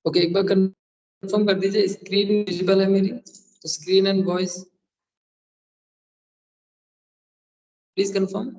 Okay, एक बार confirm कर दीजिए स्क्रीन विजिबल है मेरी, तो screen and voice please confirm.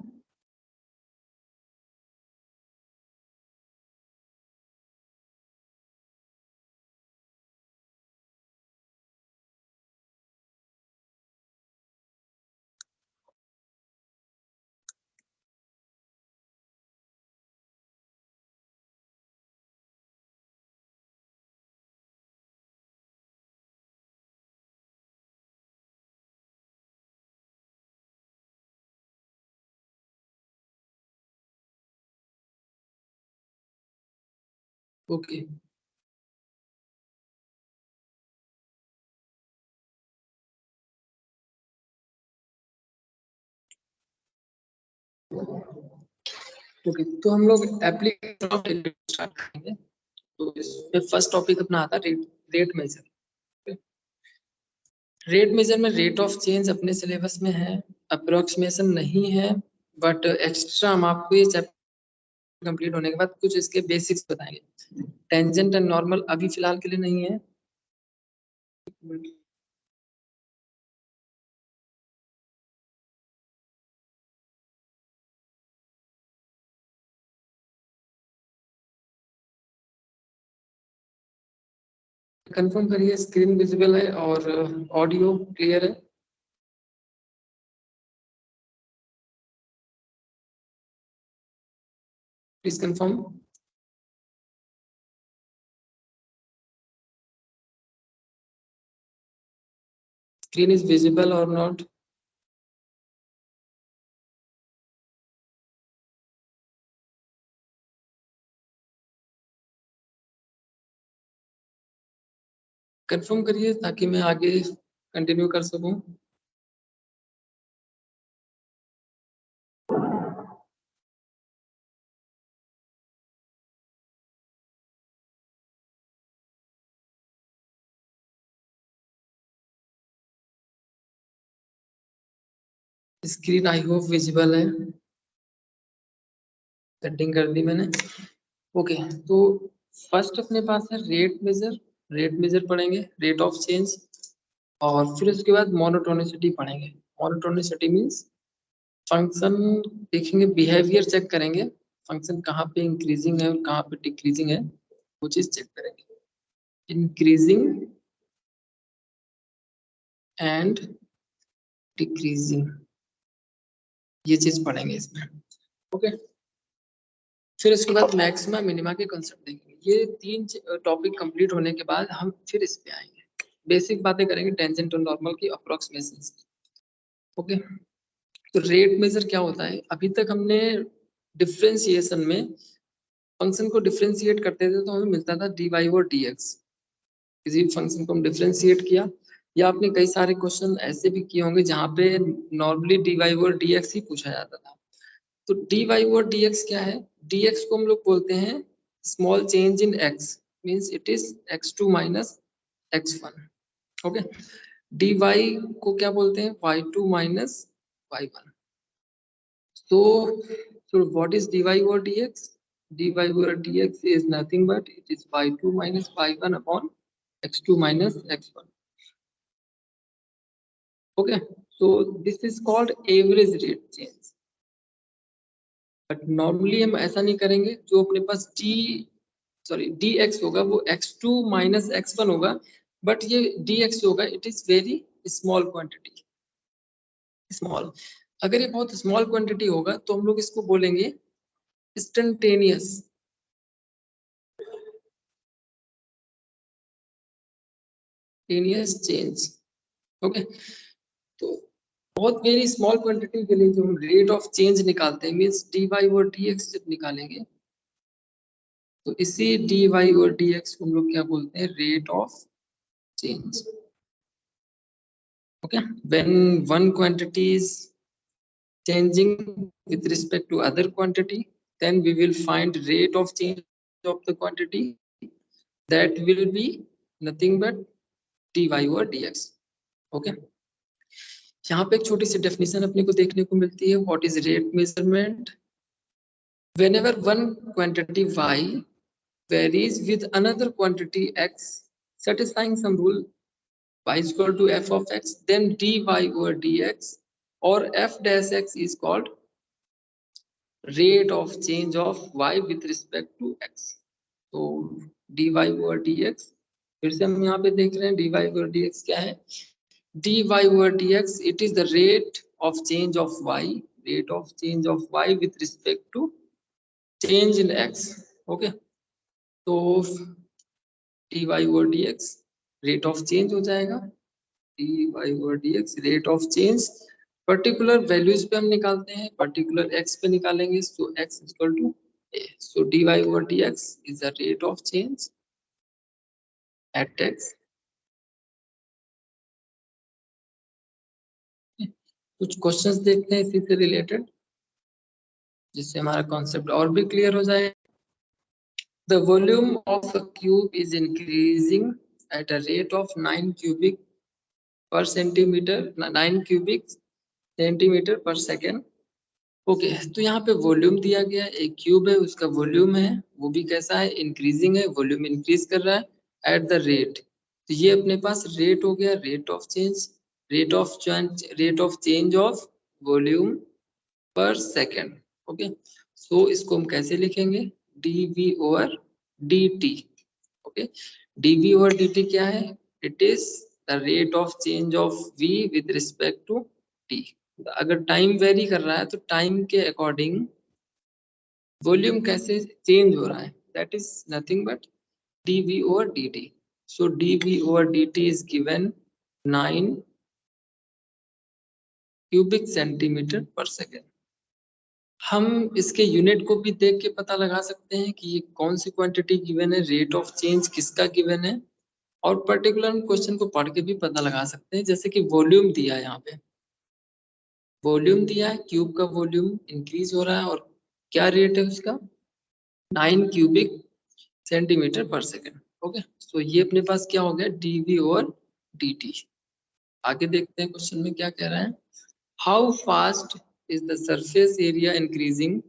Okay, okay, तो हम लोग एप्लीकेशन स्टार्ट करेंगे। तो इसमें फर्स्ट टॉपिक अपना आता है रेट मेजर। रेट मेजर में रेट ऑफ चेंज अपने सिलेबस में है, अप्रोक्सीमेशन नहीं है, बट एक्स्ट्रा हम आपको ये चैप्टर कंप्लीट होने के बाद कुछ इसके बेसिक्स बताएंगे। टेंजेंट एंड नॉर्मल अभी फिलहाल के लिए नहीं है। कंफर्म करिए स्क्रीन विजिबल है और ऑडियो क्लियर है। Please confirm. Screen is visible और नॉट। कंफर्म करिए ताकि मैं आगे कंटिन्यू कर सकूं। स्क्रीन आई होप विजिबल है। सेटिंग कर दी मैंने। ओके, तो फर्स्ट अपने पास है रेट मेजर। रेट मेजर पढ़ेंगे, रेट ऑफ चेंज, और फिर उसके बाद मोनोटोनिसिटी पढ़ेंगे। मोनोटोनिसिटी मींस फंक्शन देखेंगे, बिहेवियर चेक करेंगे, फंक्शन कहाँ पे इंक्रीजिंग है और कहाँ पे डिक्रीजिंग है, वो चीज चेक करेंगे। इंक्रीजिंग एंड डिक्रीजिंग, ये चीज पढ़ेंगे इसमें। ओके, फिर उसके बाद मैक्सिमा मिनिमा के कंसेप्ट देखेंगे। ये तीन टॉपिक कंप्लीट होने के बाद हम फिर इस पे आएंगे, बेसिक बातें करेंगे टेंजेंट और नॉर्मल की, अप्रोक्सीमेशन। ओके, तो रेट मेजर क्या होता है? अभी तक हमने डिफरेंशिएशन में फंक्शन को डिफरेंशिएट करते थे तो हमें मिलता था डी वाई और डी एक्स। किसी फंक्शन को हम डिफरेंशिएट किया, या आपने कई सारे क्वेश्चन ऐसे भी किए होंगे जहाँ पे नॉर्मली डी वाई और डी एक्स ही पूछा जाता था। तो डी वाई और डी एक्स क्या है? डी एक्स को हम लोग बोलते हैं small change in x, means it is x2 minus x1। Okay, d y को क्या बोलते हैं? y2 minus y1। So, what is dy over dx? dy over dx is nothing but it is y2 minus y1 upon x2 minus x1. Okay, so this is called average rate change. But normally हम ऐसा नहीं करेंगे। जो अपने पास dx होगा वो x2 minus x1 होगा, but ये dx होगा it is very small quantity, small। अगर ये बहुत स्मॉल क्वांटिटी होगा तो हम लोग इसको बोलेंगे इंस्टेंटेनियस चेंज। ओके, तो बहुत वेरी स्मॉल क्वांटिटी के लिए जो हम रेट ऑफ चेंज निकालते हैं, मींस डी वाई और डी एक्स जब निकालेंगे तो इसी डी वाई और डी एक्स को हम लोग क्या बोलते हैं? Rate of change. Okay, when one quantity is changing with respect to other quantity, then we will find rate of change of the quantity, that will be nothing but dy over dx। Okay, यहाँ पे एक छोटी सी definition अपने को देखने को मिलती है। What is rate measurement? whenever one quantity y varies with another quantity x satisfying some rule y is equal to f of x, then dy over dx or f dash x is called rate of change of y with respect to x. तो dy over dx, फिर से हम यहाँ पे देख रहे हैं dy over dx क्या है, dy over dx it is the rate of change of y, rate of change of y with respect to change in x. Okay, तो dy over dx rate of change हो जाएगा, dy over dx rate of change particular values पे हम निकालते हैं, particular x पे निकालेंगे, सो x is equal to a, so dy over dx is the rate of change at x. कुछ questions देखते हैं इसी से रिलेटेड, जिससे हमारा कॉन्सेप्ट और भी क्लियर हो जाए. The volume of a cube is increasing at a rate of 9 cubic per centimeter, 9 cubic centimeter per second. Okay तो यहाँ पे वॉल्यूम दिया गया है, एक क्यूब है उसका वॉल्यूम है, वो भी कैसा है, इंक्रीजिंग है, वॉल्यूम इंक्रीज कर रहा है एट द रेट. तो ये अपने पास रेट हो गया, rate of change, rate of change of volume पर सेकेंड. ओके, सो इसको हम कैसे लिखेंगे, d v over d t. Okay, d v over d t क्या है, it is the rate of change of v with respect to t. अगर time vary कर रहा है तो टाइम के अकॉर्डिंग वॉल्यूम कैसे चेंज हो रहा है, that is nothing but dv over dt. so dv over dt is given 9 cubic centimeter per second. हम इसके यूनिट को भी देख के पता लगा सकते हैं कि ये कौन सी क्वांटिटी गिवन है, रेट ऑफ चेंज किसका गिवन है, और पर्टिकुलर क्वेश्चन को पढ़ के भी पता लगा सकते हैं. जैसे कि वॉल्यूम दिया है, यहाँ पे वॉल्यूम दिया है, क्यूब का वॉल्यूम इंक्रीज हो रहा है और क्या रेट है उसका, 9 क्यूबिक सेंटीमीटर पर सेकेंड. ओके, सो ये अपने पास क्या हो गया, dv और dt. आगे देखते हैं क्वेश्चन में क्या कह रहा है. How fast is the surface area increasing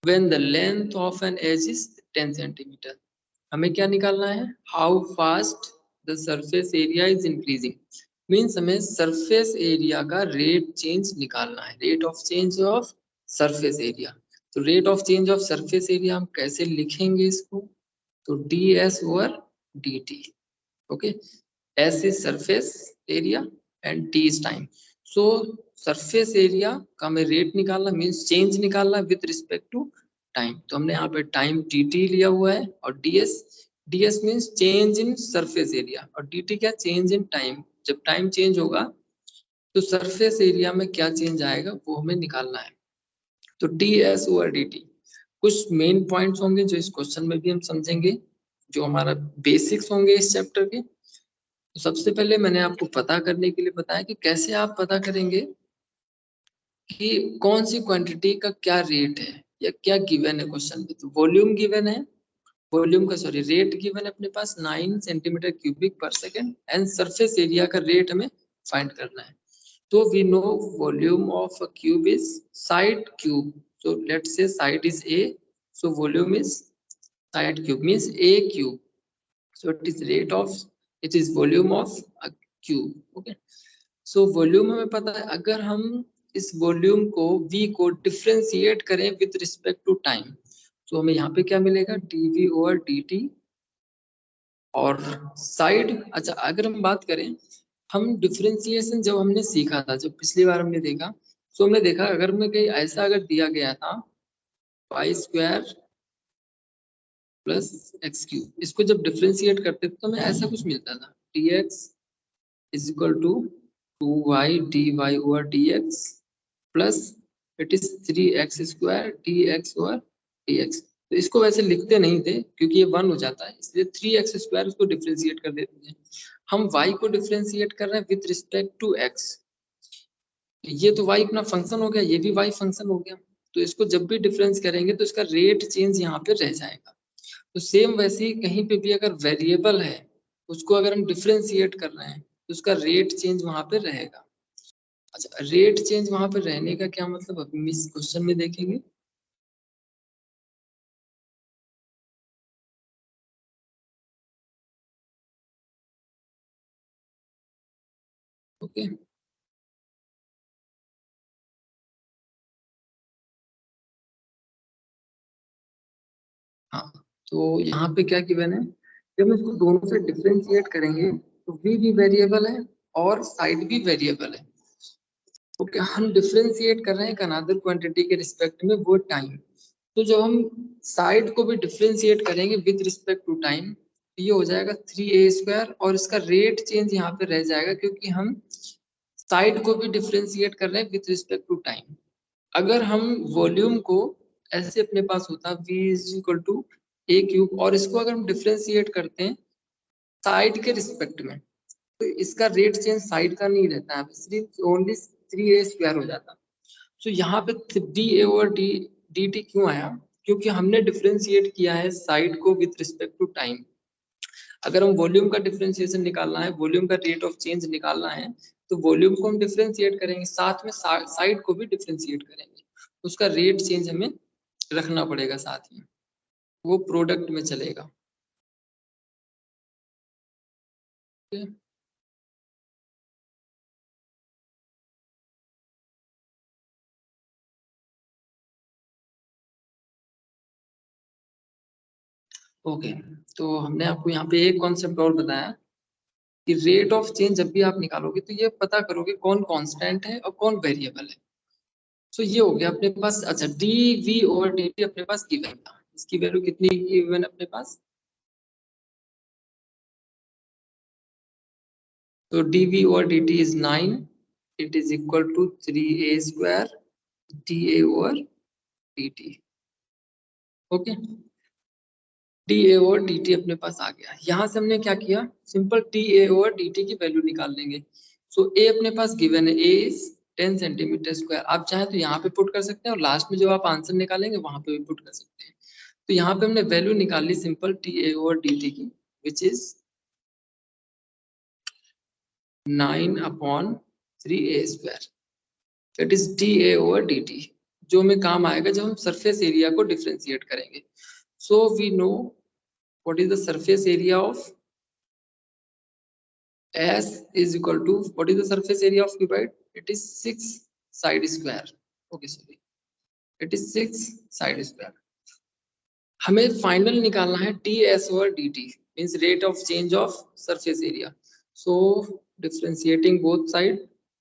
when the length of an edge is 10 centimetre. हमें क्या निकालना है, how fast the surface area is increasing, means हमें सरफेस एरिया का रेट चेंज निकालना है, rate of change of surface area. तो rate of change of surface area हम कैसे लिखेंगे इसको, तो d s over d t. Okay, s is surface area and T is time. So surface area का हमें रेट निकालना, मीन्स चेंज निकालना विद रिस्पेक्ट टू टाइम. तो हमने यहाँ पे टाइम टी टी लिया हुआ है, और D S means change in surface area, और डी टी क्या, चेंज इन टाइम. जब टाइम चेंज होगा तो सरफेस एरिया में क्या चेंज आएगा वो हमें निकालना है. तो d s over d T. कुछ मेन पॉइंट्स होंगे जो इस क्वेश्चन में भी हम समझेंगे, जो हमारा बेसिक्स होंगे इस चैप्टर के. तो सबसे पहले मैंने आपको पता करने के लिए बताया कि कैसे आप पता करेंगे कि कौन सी क्वांटिटी का क्या रेट है या क्या गिवन है क्वेश्चन में. तो वॉल्यूम गिवन है, वॉल्यूम का सॉरी रेट गिवन है अपने पास 9 सेंटीमीटर क्यूबिक पर सेकेंड, एंड सरफेस एरिया का रेट हमें फाइंड करना है. तो we know volume of a cube is side cube, so let's say side is a, so volume is side cube means a cube, so it is volume of a cube. okay, so volume हमें पता है. अगर हम इस volume को v को differentiate करें with respect to time, तो हमें यहाँ पे क्या मिलेगा, dv ओवर dt. और साइड, अच्छा अगर हम बात करें, हम डिफरेंशिएशन जब हमने सीखा था, जब पिछली बार हमने देखा, तो हमने देखा अगर में कहीं ऐसा अगर दिया गया था y square plus x cube, इसको जब डिफरेंशिएट करते थे तो हमें ऐसा कुछ मिलता था, d x is equal to 2y dy over dx plus it is 3x square dx over dx. तो इसको वैसे लिखते नहीं थे क्योंकि ये 1 हो जाता है, इसलिए 3x स्क्वायर उसको डिफरेंशिएट कर देते थे. हम y को डिफरेंशिएट कर रहे हैं विद रिस्पेक्ट टू x. ये तो y अपना फंक्शन हो गया, ये भी y फंक्शन हो गया. तो इसको जब भी डिफरेंस करेंगे तो इसका रेट चेंज यहाँ पे रह जाएगा. तो सेम वैसे ही कहीं पे भी अगर वेरिएबल है, उसको अगर हम डिफरेंशिएट कर रहे हैं तो उसका रेट चेंज वहां पे रहेगा. अच्छा, रेट चेंज वहां पे रहने का क्या मतलब, अब इस क्वेश्चन में देखेंगे. ओके। हाँ, तो यहाँ पे क्या गिवन है, जब हम इसको दोनों से डिफरेंशिएट करेंगे तो v भी वेरिएबल है और साइड भी वेरिएबल है। ओके, हम डिफरेंशिएट कर रहे हैं एक अनदर क्वांटिटी के रिस्पेक्ट में, वो टाइम। तो जब हम साइड को भी डिफरेंशिएट करेंगे विद रिस्पेक्ट टू टाइम, ये हो जाएगा 3a² और इसका रेट चेंज यहाँ पे रह जाएगा, क्योंकि हम साइड को भी डिफरेंशिएट कर रहे हैं विद रिस्पेक्ट टू टाइम। अगर हम वॉल्यूम को ऐसे अपने पास होता v = a³ और इसको अगर हम डिफरेंशिएट करते हैं साइड के रिस्पेक्ट में, तो इसका रेट चेंज साइड का नहीं रहता है, सिर्फ ओनली 3a² हो जाता। तो यहाँ पे dA/dt क्यों आया, क्योंकि हमने डिफरेंशिएट किया है साइड को विद रिस्पेक्ट टू टाइम। अगर हम वॉल्यूम का डिफरेंशिएशन निकालना है, वॉल्यूम का रेट ऑफ चेंज निकालना है, तो वॉल्यूम को हम डिफरेंशिएट करेंगे, साथ में साइड को भी डिफरेंशिएट करेंगे, उसका रेट चेंज हमें रखना पड़ेगा साथ में, वो प्रोडक्ट में चलेगा। ओके, तो हमने आपको यहाँ पे एक कॉन्सेप्ट और बताया कि रेट ऑफ चेंज जब भी आप निकालोगे तो ये पता करोगे कौन कांस्टेंट है और कौन वेरिएबल है। तो ये हो गया अपने पास। अच्छा, dv/dt अपने पास गिवन था, इसकी वैल्यू कितनी गिवन अपने पास, तो dv/dt is 9, it is equal to 3a² dA/dt। Okay, dA/dt अपने पास आ गया। यहाँ से हमने क्या किया, सिंपल dA/dt की वैल्यू निकाल लेंगे। सो a अपने पास गिवन है, a इज 10 cm²। आप चाहे तो यहाँ पे पुट कर सकते हैं और लास्ट में जब आप आंसर निकालेंगे वहां पे भी पुट कर सकते हैं। तो यहाँ पे हमने वैल्यू निकाल ली सिंपल dA/dt की, which is 9/3a²। It is dA/dt, जो हमें काम आएगा जब हम सरफेस एरिया को डिफरेंशिएट करेंगे। So we know what is the surface area of S is equal to, what is the surface area of cuboid? It is 6 side square. Okay, sorry, it is 6 side square. हमें final निकालना है ds/dt, means rate of change of surface area. So differentiating both side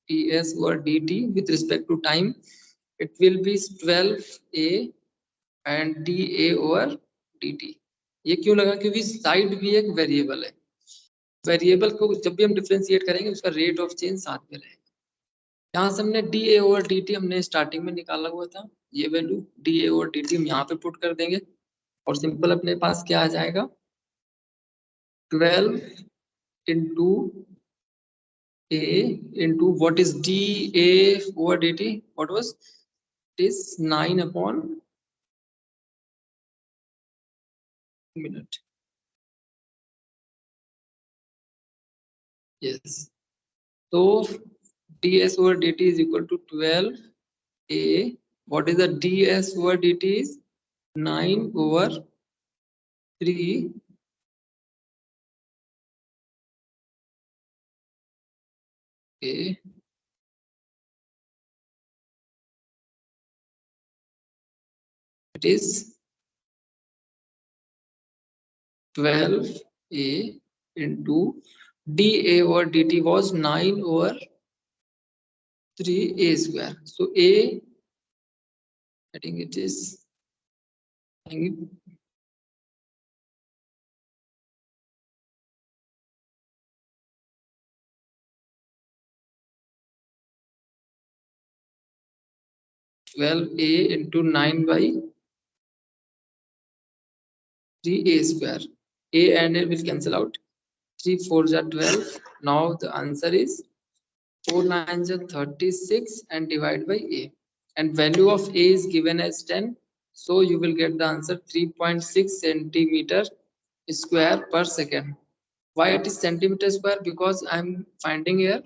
ds/dt with respect to time, it will be 12a and dA/dt. ये क्यों लगा, क्योंकि side भी एक variable है, वेरिएबल को जब भी हम डिफरेंशिएट करेंगे उसका रेट ऑफ चेंज साथ में रहेगा। यहाँ से हमने dA/dt हमने स्टार्टिंग में निकाला हुआ था, ये वैल्यू dA/dt हम यहाँ पे पुट कर देंगे और सिंपल अपने पास क्या आ जाएगा, 12 into a into what is dA/dt, what was, it is 9/minute, yes. So ds/dt is equal to 12a, what is the ds/dt is 9/3 a, it is 12a into dA/dt was 9/3a². So a, I think it is 12a into 9/3a². A and a will cancel out. 3 4s are 12. Now the answer is 4 9s are 36 and divide by a. And value of a is given as 10. So you will get the answer 3.6 centimeter square per second. Why it is centimeter square? Because I am finding here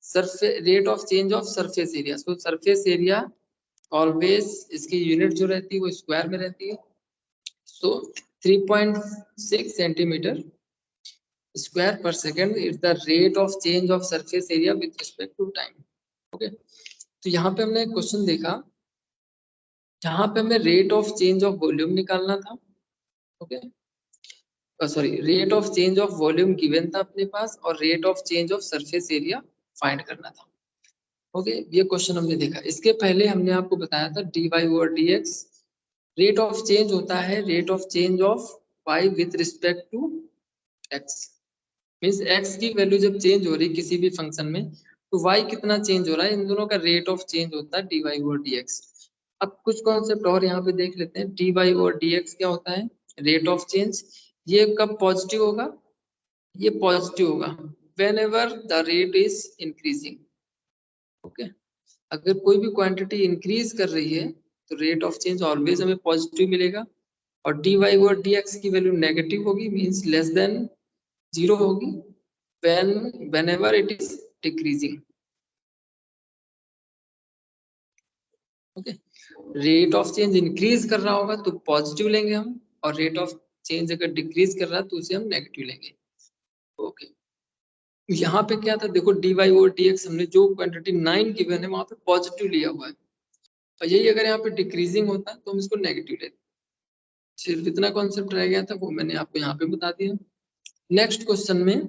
surface rate of change of surface area. So surface area always इसकी unit जो रहती है वो square में रहती है। So 3.6 centimetre square per second is the rate of change of surface area with respect to time. Okay, तो यहाँ पे हमने एक क्वेश्चन देखा जहाँ पे हमें rate of change of volume निकालना था. Okay, sorry, rate of change of volume given था अपने पास और rate of change of surface area find करना था. ओके, ये क्वेश्चन हमने देखा. इसके पहले हमने आपको बताया था dy over dx rate of change होता है rate of change of y with respect to x. Means x की वैल्यू जब चेंज हो रही किसी भी फंक्शन में तो y कितना चेंज हो रहा है, इन दोनों का रेट ऑफ चेंज होता है dy ओवर dx. अब कुछ कॉन्सेप्ट और यहाँ पे देख लेते हैं. dy ओवर dx क्या होता है, रेट ऑफ चेंज. ये कब पॉजिटिव होगा, ये पॉजिटिव होगा when ever the rate is increasing. Okay, अगर कोई भी क्वांटिटी इंक्रीज कर रही है तो रेट ऑफ चेंज ऑलवेज हमें पॉजिटिव मिलेगा. और dy ओवर dx की वैल्यू नेगेटिव होगी, मींस लेस देन जीरो होगी whenever it is decreasing. Okay, rate of change increase कर रहा होगा तो पॉजिटिव लेंगे हम, और रेट ऑफ चेंज अगर डिक्रीज कर रहा है तो उसे हम नेगेटिव लेंगे. ओके, यहाँ पे क्या था देखो, dy ओवर dx हमने जो क्वांटिटी 9 गिवन है वहां पे पॉजिटिव लिया हुआ है, और यही अगर यहाँ पे डिक्रीजिंग होता तो हम इसको नेगेटिव लेते. सिर्फ इतना कॉन्सेप्ट रह गया था, वो मैंने आपको यहाँ पे बता दिया. नेक्स्ट क्वेश्चन में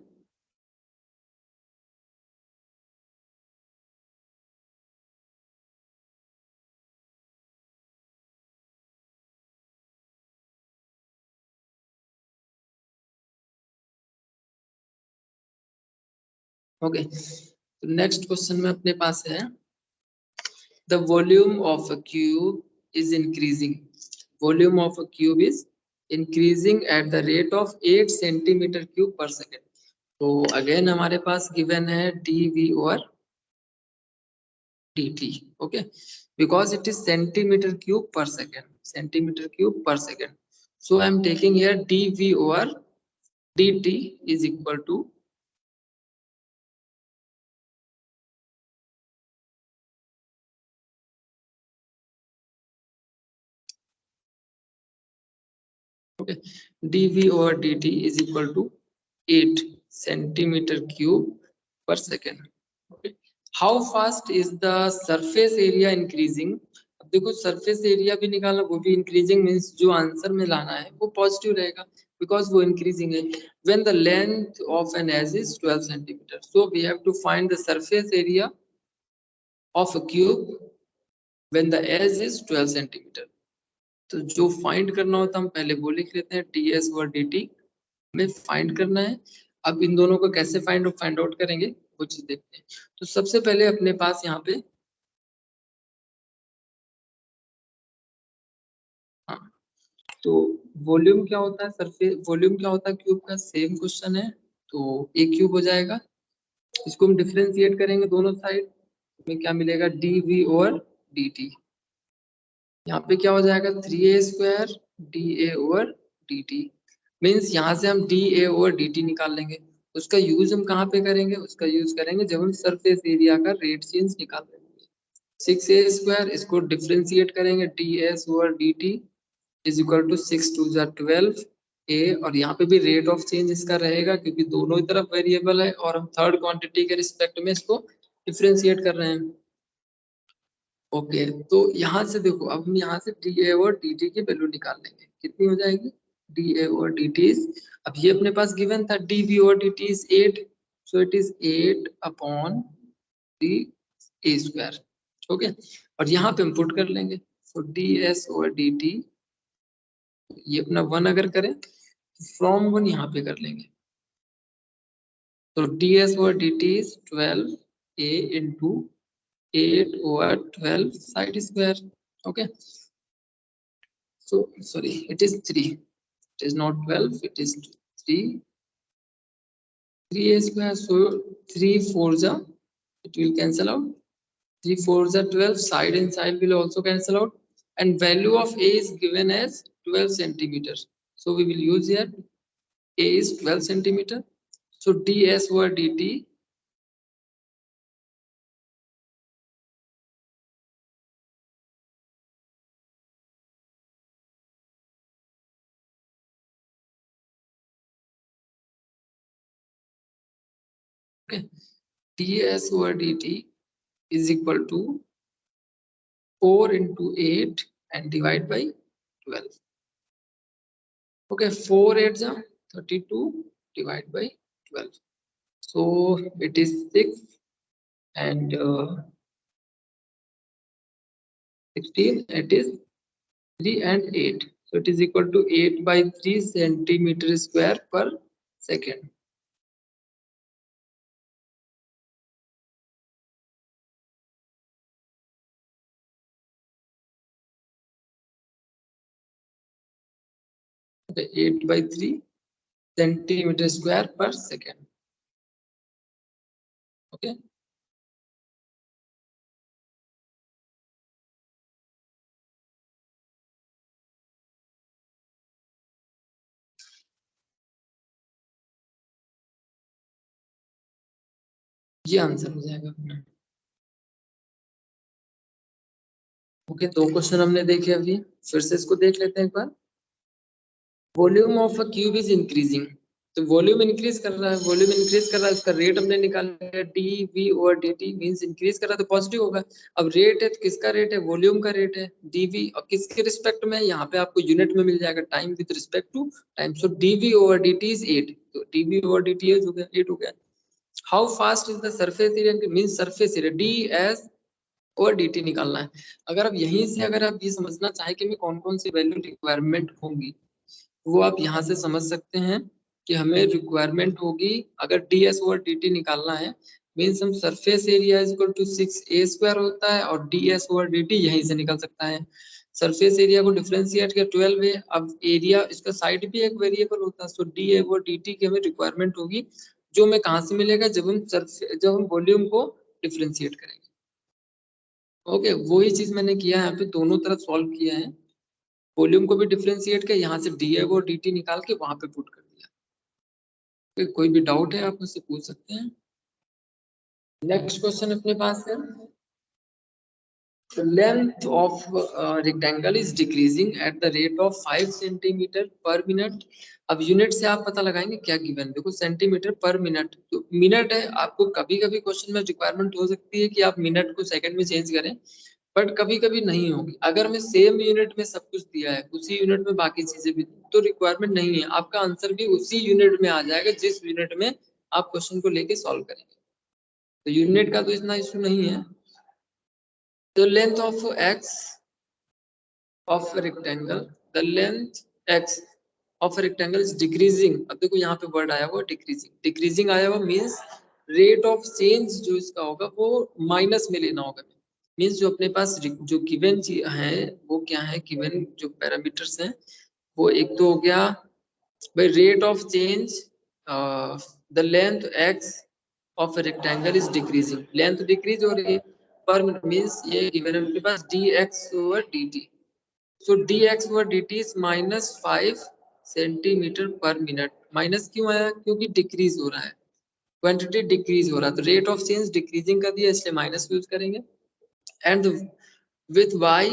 ओके, तो नेक्स्ट क्वेश्चन में अपने पास है the volume of a cube is increasing. Volume of a cube is increasing at the rate of 8 centimeter cube per second. तो अगेन हमारे पास गिवन है dv और dt. Okay, because it is centimeter cube per second, centimeter cube per second. So I am taking here dv over dt is equal to okay, dv over dt is equal to 8 centimeter cube per second. Okay, how fast is the surface area increasing? अब देखो surface area भी निकालना, वो भी increasing, means जो answer में लाना है वो पॉजिटिव रहेगा बिकॉज वो इंक्रीजिंग है. When the length of an edge is 12 centimetre, so we have to find the surface area of a cube when the edge is 12 centimetre. तो जो फाइंड करना होता है हम पहले वो लिख लेते हैं, ds और dt में फाइंड करना है. अब इन दोनों को कैसे फाइंड आउट करेंगे वो चीज देखते हैं. तो सबसे पहले अपने पास यहाँ पे हाँ, तो वॉल्यूम क्या होता है, सरफेस वॉल्यूम क्या होता है क्यूब का, सेम क्वेश्चन है. तो एक क्यूब हो जाएगा, इसको हम डिफरेंशिएट करेंगे दोनों साइड में, क्या मिलेगा dv ओवर dt. यहाँ पे क्या हो जाएगा 3a square da over dt. Means यहाँ से हम da ओवर dt निकाल लेंगे. उसका यूज हम कहाँ पे करेंगे, उसका यूज करेंगे जब हम सरफेस एरिया का रेट चेंज निकाल लेंगे. 6a स्क्वायर, इसको डिफरेंशिएट करेंगे ds over dt is equal to 6 2 जा 12 a. और यहाँ पे भी रेट ऑफ चेंज इसका रहेगा क्योंकि दोनों ही तरफ वेरिएबल है और हम थर्ड क्वांटिटी के रिस्पेक्ट में इसको डिफरेंशिएट कर रहे हैं. ओके, तो यहाँ से देखो, अब हम यहाँ से dA और dt की वैल्यू निकाल लेंगे, कितनी हो जाएगी dA और dt इज, अब ये अपने पास गिवन था dv और dt is 8, so it is 8 upon 3a square. Okay, और यहाँ पे हम पुट कर लेंगे, सो ds और dt ये अपना 1 अगर करें फ्रॉम 1 यहाँ पे कर लेंगे, तो ds और dt is 12a into 8 over 12 side square. Okay, so sorry, it is 3, it is not 12, it is 3, 3a square. So 3 4 ja, it will cancel out, 3 4 ja 12, side and side will also cancel out, and value of a is given as 12 centimeters. So we will use here a is 12 centimeter. So ds over dt okay, ds over dt is equal to 4 into 8 and divide by 12. Okay, 4 8 जा 32 divide by 12. So it is 6 and 16. It is 3 and 8. So it is equal to 8 by 3 centimeter square per second. Okay, 8 by 3 centimeter square per second. Okay. ये answer हो जाएगा अपना। Okay, दो question हमने देखे अभी, फिर से इसको देख लेते हैं एक बार। Volume of a cube is increasing, तो वॉल्यूम इंक्रीज कर रहा है, वॉल्यूम इंक्रीज कर रहा है, उसका रेट हमने निकाला है d v over d t, means increase कर रहा है तो पॉजिटिव होगा। अब रेट है तो किसका रेट है, वॉल्यूम का रेट है डी वी, और किसके रिस्पेक्ट में, यहाँ पे आपको यूनिट में मिल जाएगा, time with respect to time. So d v over d t is 8, तो d v over d t हो गया 8 हो गया। How fast is the surface area, means surface area d s और dt निकालना है। अगर आप यहीं से अगर आप ये समझना चाहें कि मैं कौन कौन सी वैल्यू रिक्वायरमेंट होंगी, वो आप यहाँ से समझ सकते हैं कि हमें रिक्वायरमेंट होगी, अगर ds ओवर dt निकालना है, मीन्स हम surface area is equal to 6a square होता है और ds ओवर dt यहीं से निकल सकता है। सरफेस एरिया को डिफरेंशिएट किया 12 है, अब एरिया इसका साइड भी एक वेरिएबल होता है, सो d ओवर dt की हमें रिक्वायरमेंट होगी, जो हमें कहाँ से मिलेगा, जब हम वॉल्यूम को डिफरेंशिएट करेंगे। ओके, वही चीज मैंने किया है, यहाँ पे दोनों तरफ सॉल्व किया है, वॉल्यूम को भी डिफरेंशिएट किया, यहाँ से डी और डी टी निकाल के वहां पे पुट कर दिया। कोई भी डाउट है आप मुझसे पूछ सकते हैं। नेक्स्ट क्वेश्चन अपने पास है, length of rectangle is decreasing at the rate of 5 centimetre per minute. अब यूनिट से आप पता लगाएंगे क्या गिवन, देखो सेंटीमीटर पर मिनट, तो मिनट है, आपको कभी कभी क्वेश्चन में रिक्वायरमेंट हो सकती है कि आप मिनट को सेकंड में चेंज करें, बट कभी कभी नहीं होगी। अगर मैं सेम यूनिट में सब कुछ दिया है, उसी यूनिट में बाकी चीजें भी, तो रिक्वायरमेंट नहीं है, आपका आंसर भी उसी यूनिट में आ जाएगा जिस यूनिट में आप क्वेश्चन को लेके सॉल्व करेंगे, तो यूनिट का तो इतना इशू नहीं है। तो length of x of rectangle, the length x of rectangle is decreasing. अब देखो यहाँ पे वर्ड आया हुआ डिक्रीजिंग, डिक्रीजिंग आया हुआ मीन्स रेट ऑफ चेंज जो इसका होगा वो माइनस में लेना होगा, मीन्स जो अपने पास जो गिवन है वो क्या है, गिवन जो पैरामीटर्स हैं वो एक तो हो गया भाई rate of change, the length x of rectangle is decreasing, length decrease हो रही है पर मीन्स ये गिवन है अपने पास d x over d t, so d x over d t is minus 5 centimetre per minute. Minus क्यों आया, क्योंकि डिक्रीज हो रहा है, क्वांटिटी डिक्रीज हो रहा है, तो रेट ऑफ चेंज डिक्रीजिंग कर दिया इसलिए माइनस यूज करेंगे। And with y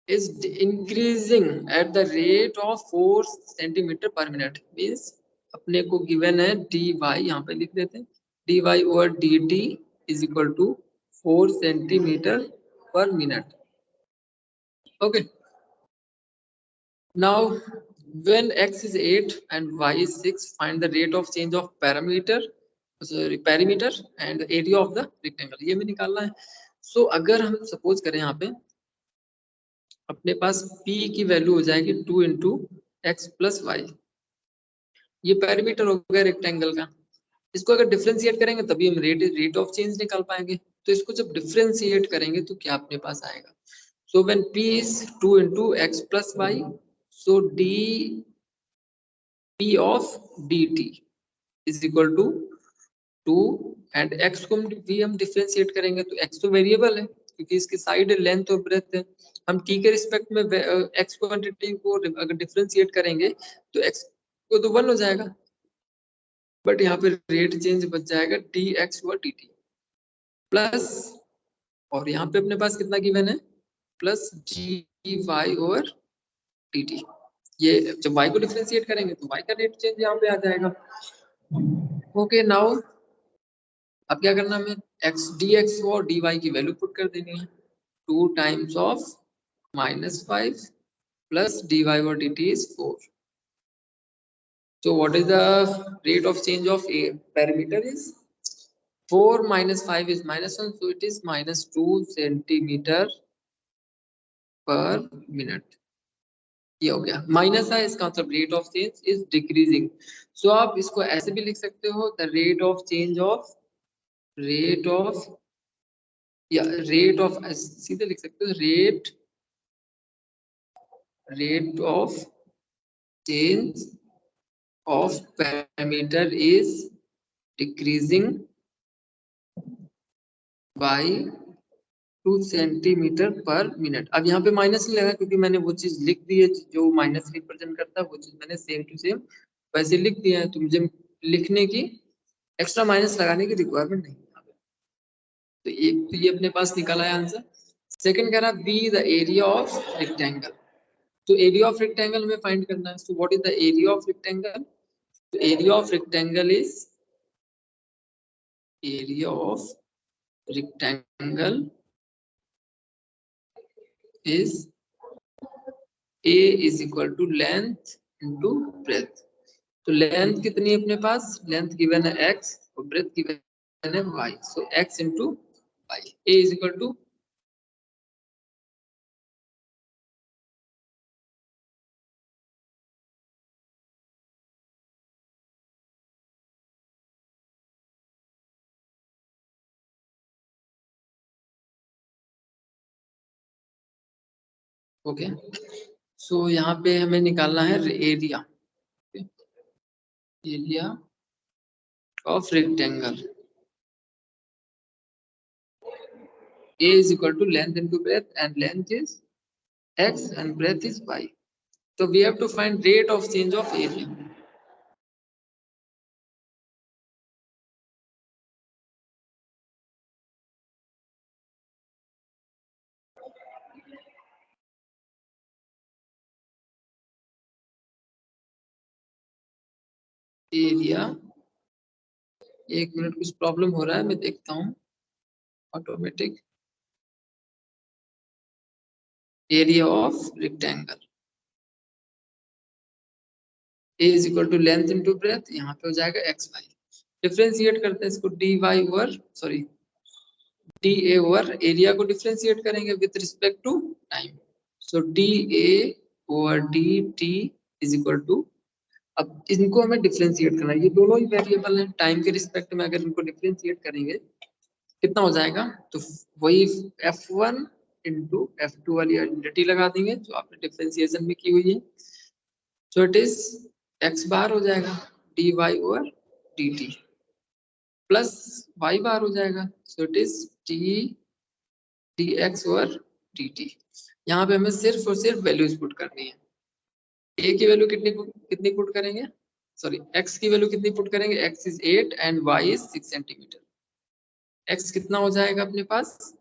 is increasing at the rate of 4 centimeter per minute, means अपने को given है dy, यहाँ पे लिख देते हैं dy over dt is equal to 4 centimeter per minute. Okay, now when x is 8 and y is 6, find the rate of change of perimeter and the area of the rectangle, ये भी निकालना है। सो अगर हम सपोज करें यहाँ पे अपने पास p की वैल्यू हो जाएगी 2 इंटू एक्स प्लस वाई, ये पैरामीटर हो गया रेक्टेंगल का, इसको अगर डिफरेंशिएट करेंगे तभी हम रेट ऑफ चेंज निकाल पाएंगे, तो इसको जब डिफरेंशिएट करेंगे तो क्या अपने पास आएगा, so when p is 2 into x plus y, so d p of dt is equal to 2 and x को भी हम डिफरेंशिएट करेंगे, तो x तो वेरिएबल है क्योंकि इसकी साइड लेंथ और ब्रेथ है, हम t के रिस्पेक्ट में x क्वांटिटी को अगर डिफरेंशिएट करेंगे तो x को तो 1 हो जाएगा, बट यहाँ पे रेट चेंज बच जाएगा dx ओवर dt प्लस, और यहाँ पे अपने पास कितना गिवन है प्लस dy ओवर dt, ये जब y को डिफरेंशिएट करेंगे तो y का रेट चेंज यहाँ पे आ जाएगा, ओके नाउ अब क्या करना हमें एक्स डी एक्स और डी वाई की वैल्यू पुट कर देनी है 2 times of -5 plus dy over dt is 4. So what is the rate of change of a parameter is 4 minus 5 is -1, so it is -2 centimeter per minute. ये हो गया minus है इसका मतलब rate of change is decreasing. So आप इसको ऐसे भी लिख सकते हो the rate of change of rate of या रेट ऑफ सीधे लिख सकते हो rate of change of parameter is decreasing by 2 centimetre per minute. अब यहाँ पे माइनस नहीं लगा क्योंकि मैंने वो चीज लिख दी है जो माइनस रिप्रेजेंट करता है, वो चीज मैंने सेम टू सेम वैसे लिख दिया है, तो मुझे लिखने की एक्स्ट्रा माइनस लगाने की रिक्वायरमेंट नहीं है. तो एक तो ये अपने पास निकला है आंसर. सेकंड कह रहा b the area of rectangle. तो एरिया ऑफ रेक्टेंगल हमें फाइंड करना है. So what is the area of rectangle? तो area of rectangle is area of rectangle is A is equal to length into breadth. तो length कितनी है अपने पास? लेंथ गिवन है x और ब्रेथ गिवन है y. So x into y. A is equal to okay. So यहाँ पे हमें निकालना है area area of rectangle. A is equal to length into breadth and length is x and breadth is y. So we have to find rate of change of area. Area एक minute कुछ problem हो रहा है मैं देखता हूँ. Automatic area of rectangle A is equal to length into breadth. यहाँ पे हो जाएगा x y. डिफरेंशिएट करते हैं इसको dy over sorry dA over area को डिफरेंशिएट करेंगे with respect to time. So dA over dt is equal to, अब इनको हमें डिफरेंशिएट करना है. ये दोनों ही वेरिएबल हैं. टाइम के रिस्पेक्ट में अगर इनको डिफरेंशिएट करेंगे कितना हो जाएगा? तो वही f1 इंटू f2 वाली आइडेंटिटी लगा देंगे जो आपने डिफरेंशिएशन में की हुई है. सो इट इज x बार हो जाएगा dy over dt plus y बार हो जाएगा. So it is dx over dt. यहाँ पे हमें सिर्फ और सिर्फ वैल्यूज पुट करनी है. a की वैल्यू कितनी पुट करेंगे? सॉरी x की वैल्यू कितनी पुट करेंगे? x is 8 and y is 6 centimetre. x कितना हो जाएगा अपने पास?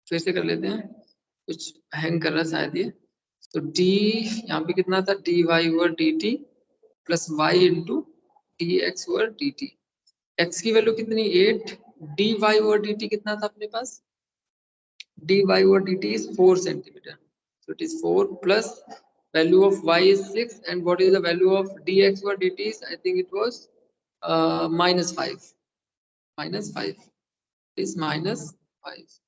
फिर से कर लेते हैं, कुछ हैंग कर रहा है शायद ये. तो d यहाँ पे कितना था? dy over dt plus y into dx over dt. x की वैल्यू कितनी? 8. dy ओवर dt कितना था अपने पास? dy over dt is 4 centimeter. So it is 4 plus value of y is 6 and what is the value of dx over dt is, I think it was minus 5. Minus 5. It is minus 5.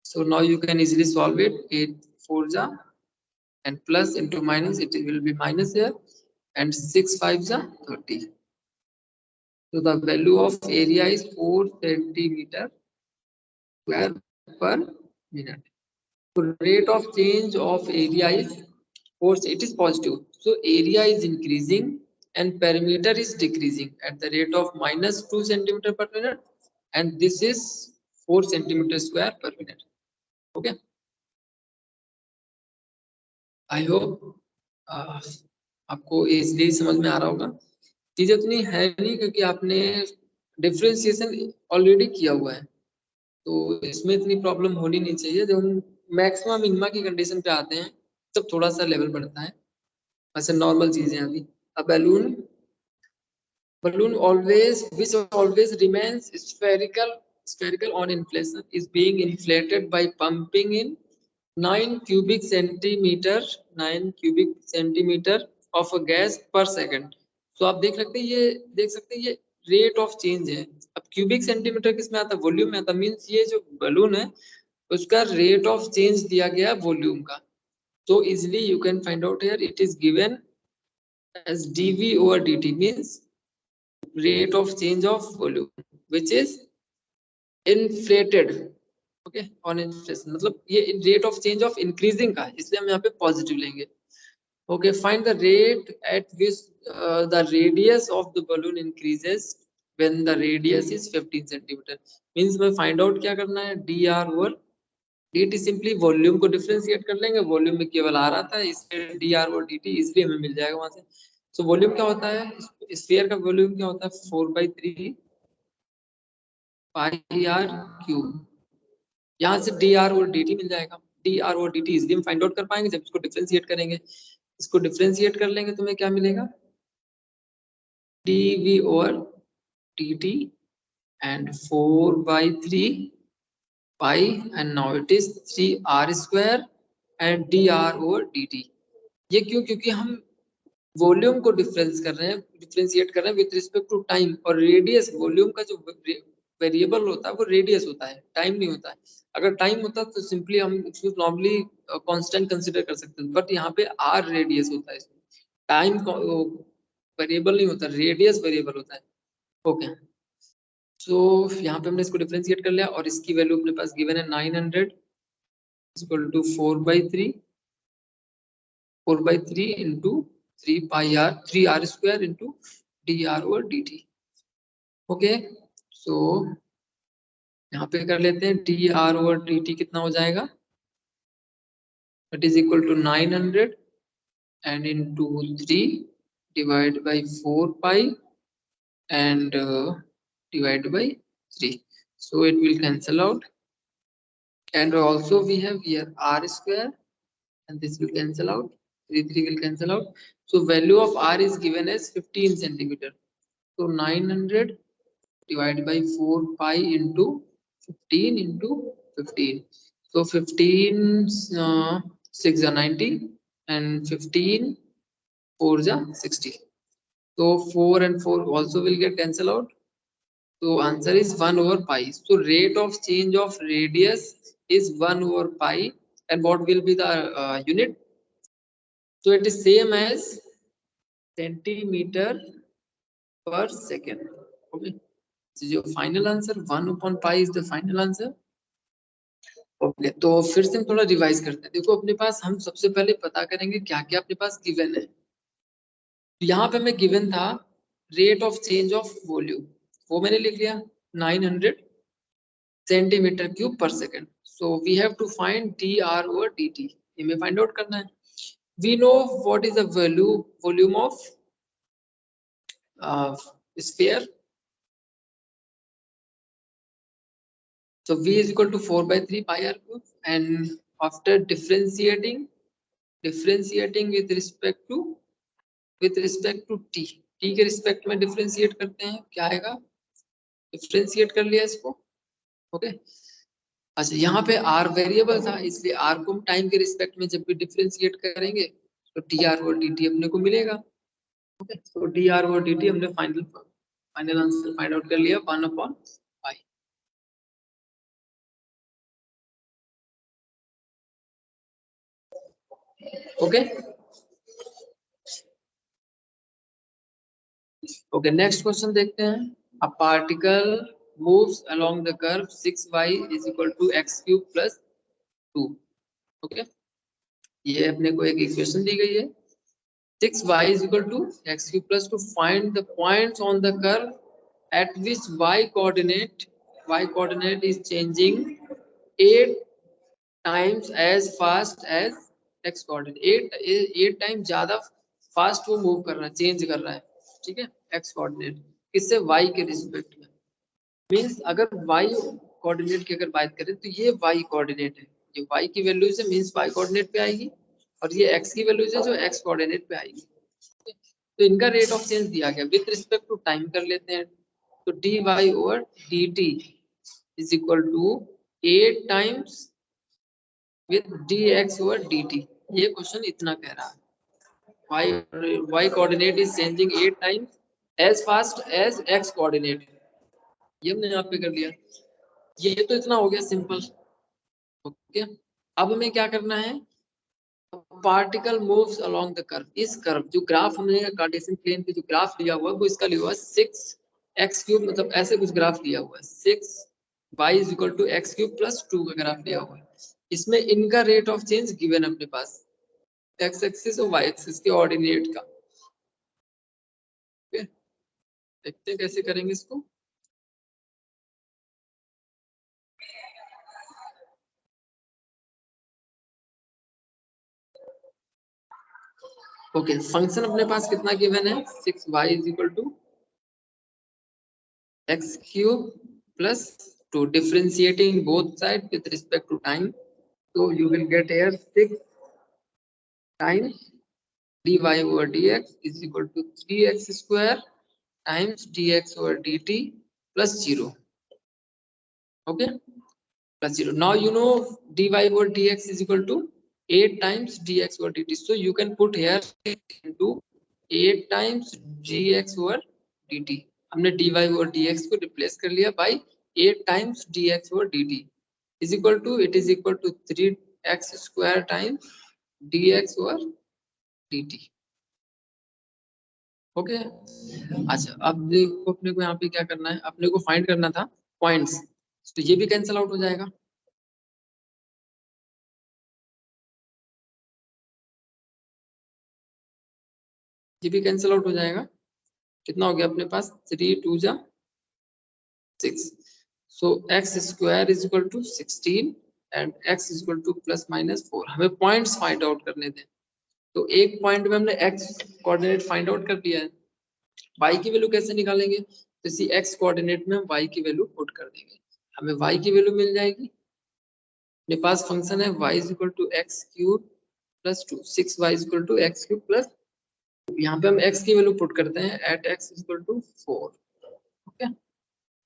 So now you can easily solve it. 8 4 ja and plus into minus, it will be minus here and 6 5 ja 30. So the value of area is 4 centimeter square per minute. So rate of change of area is, course it is positive. So area is increasing and perimeter is decreasing at the rate of minus 2 centimeter per minute and this is 4 centimeter square per minute. Okay. I hope आपको इसलिए समझ में आ रहा होगा. चीजें इतनी है नहीं क्योंकि आपने डिफरेंशिएशन ऑलरेडी किया हुआ है. तो इसमें इतनी प्रॉब्लम होनी नहीं चाहिए। जब हम मैक्सिमा मिनिमा की कंडीशन पे आते हैं तब थोड़ा सा लेवल बढ़ता है, वैसे नॉर्मल चीजें अभी। अ balloon which always remains spherical on inflation is being inflated by pumping in 9 cubic centimeter of a gas per second। तो आप देख सकते हैं ये रेट ऑफ चेंज है। अब क्यूबिक सेंटीमीटर किस में आता है? वॉल्यूम में आता है। मींस ये जो बलून है उसका रेट ऑफ चेंज दिया गया वॉल्यूम का। तो easily you can find out here it is given as dv over dt, means rate of change of volume which is inflated, okay, on inflation। मतलब ये rate of change of increasing का है, इसलिए हम यहाँ पे पॉजिटिव लेंगे। okay, find the rate at which the radius of the balloon increases when the radius is 15 centimeter। means मैं find out क्या करना है, dr over dt। Simply volume को डिफरेंशिएट कर लेंगे, वॉल्यूम में केवल आ रहा था, इसलिए dr over dt इसलिए हमें मिल जाएगा वहां से। तो वॉल्यूम क्या होता है, स्फीयर का वॉल्यूम क्या होता है, 4/3 पाई आर क्यूब। यहाँ से डी आर और डी टी मिल जाएगा। डी आर और डी टी इसलिए हम फाइंड आउट कर पाएंगे जब इसको डिफरेंशिएट करेंगे। इसको डिफरेंशिएट कर लेंगे तो हमें क्या मिलेगा, डी वी और d T and 4/3 pi and now it is 3r square and D r और डी टी। ये क्यों? क्योंकि हम वॉल्यूम को डिफरेंशिएट कर रहे हैं विद रिस्पेक्ट टू टाइम। और रेडियस, वॉल्यूम का जो वेरिएबल होता है वो रेडियस होता है, टाइम नहीं होता है। अगर टाइम होता तो सिंपली हम इसको नॉर्मली कांस्टेंट कंसीडर कर सकते हैं, बट यहाँ पे आर रेडियस होता है, इसमें टाइम वेरिएबल नहीं होता, रेडियस वेरिएबल होता है। ओके, सो यहाँ पे हमने इसको डिफरेंशिएट कर लिया और इसकी वैल्यू अपने पास गिवन है 900 equal to 4/3 into 3r square into d r और डी टी। ओके, सो यहाँ पे कर लेते हैं डी आर और डी टी कितना हो जाएगा, it is equal to 900 and into 3 divided by 4 pi and divided by 3, so it will cancel out, and also we have here r square and this will cancel out, 3 will cancel out, so value of r is given as 15 centimeter। so 900 divided by 4 pi into 15 into 15, so 15 6 are 90 and 15 4 are 60, so 4 and 4 also will get cancel out, so answer is 1 over pi। so rate of change of radius is 1 over pi, and what will be the unit, so it is same as centimeter per second। okay, so your final answer 1 upon pi is the final answer। Okay, तो फिर से हम थोड़ा revise करते हैं। देखो अपने पास हम सबसे पहले पता करेंगे क्या क्या अपने पास गिवन है। यहाँ पे हमें गिवन था rate of change of volume, वो मैंने लिख लिया 900 centimetre cube per second. So we have to find d r और डी टी, हमें फाइंड आउट करना है। We know what is the volume of sphere, so v is equal to 4/3 pi r cube, and after differentiating with respect to t के respect में differentiate करते हैं, क्या आएगा, डिफरेंशिएट कर लिया इसको। ओके, अच्छा यहाँ पे r वेरिएबल था इसलिए r को हम टाइम के रिस्पेक्ट में जब भी डिफरेंशिएट करेंगे तो dr और dt अपने को मिलेगा। ओके, तो dr और dt हमने फाइनल आंसर फाइंड आउट कर लिया 1 upon pi। Okay okay, next question देखते हैं। A particle moves along the curve 6y is equal to x cube plus 2। Okay, ये अपने को एक इक्वेशन दी गई है 6y is equal to x cube plus 2, find the points on the curve at which y coordinate is changing 8 times as fast as x coordinate, 8 time ज्यादा fast वो move कर रहा है, चेंज कर रहा है। ठीक है, x कोऑर्डिनेट किससे, y के रिस्पेक्ट में। मींस अगर y कोऑर्डिनेट की अगर बात करें तो ये y कोऑर्डिनेट है, ये y की वैल्यू से मींस y कोऑर्डिनेट पे आएगी और ये x की वैल्यू से जो x कोऑर्डिनेट पे आएगी। तो इनका रेट ऑफ चेंज दिया गया विद रिस्पेक्ट टू टाइम कर लेते हैं। तो dy over dt is equal to 8 times with dx over dt। ये क्वेश्चन इतना कह रहा है y coordinate is changing 8 times as fast as x coordinate. ये हमने यहाँ पे कर लिया। ये तो इतना हो गया सिंपल। ओके, अब हमें क्या करना है, particle moves along the curve. इस कर्व जो ग्राफ हमने कार्टेशियन प्लेन पे जो ग्राफ लिया हुआ है वो इसका लिया हुआ है 6x³ मतलब ऐसे कुछ ग्राफ लिया हुआ है 6y is equal to x³ plus 2 का ग्राफ लिया हुआ है। इसमें इनका रेट ऑफ चेंज गिवन अपने पास x एक्सिस और y एक्सिस के ऑर्डिनेट का। ओके, देखते हैं कैसे करेंगे इसको। ओके, फंक्शन अपने पास कितना गिवन है 6y is equal to x³ plus 2 differentiating both sides with respect to time, so you will get here 6 times dy over dx is equal to 3x square times dx over dt plus 0. Okay, plus 0. Now you know dy over dx is equal to 8 times dx over dt, so you can put here into 8 times dx over dt. हमने dy over dx को replace कर लिया by 8 times dx over dt is equal to, it is equal to 3x square times dx over dt. Okay, अच्छा अब देखो अपने को यहाँ पे क्या करना है, अपने को फाइंड करना था पॉइंट्स, तो ये भी कैंसिल आउट हो जाएगा। ये भी कैंसिल आउट हो जाएगा। कितना हो गया अपने पास 3 2 जा 6, so x square is equal to 16 and x is equal to plus minus 4। हमें पॉइंट्स फाइंड आउट करने थे, तो एक पॉइंट में हमने x कोऑर्डिनेट फाइंड आउट कर दिया है। y की वैल्यू कैसे निकालेंगे, तो इसी x कोऑर्डिनेट में हम y की वैल्यू पुट कर देंगे, हमें y की वैल्यू मिल जाएगी। मेरे पास फंक्शन है y is equal to x³ plus 2, 6y is equal to x³ plus, यहाँ पे हम x की वैल्यू पुट करते हैं at x is equal to 4। Okay,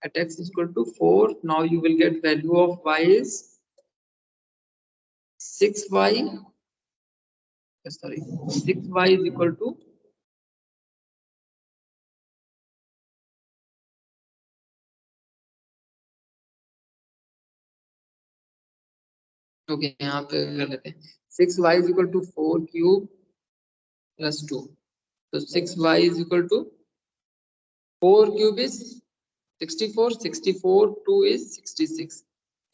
at x is equal to 4, now you will get value of y is 6y, sorry 6y is equal to okay यहाँ पे कर लेते हैं 6y is equal to 4 cube plus 2, तो 6y is equal to 4 cube is 64, 64 2 is 66,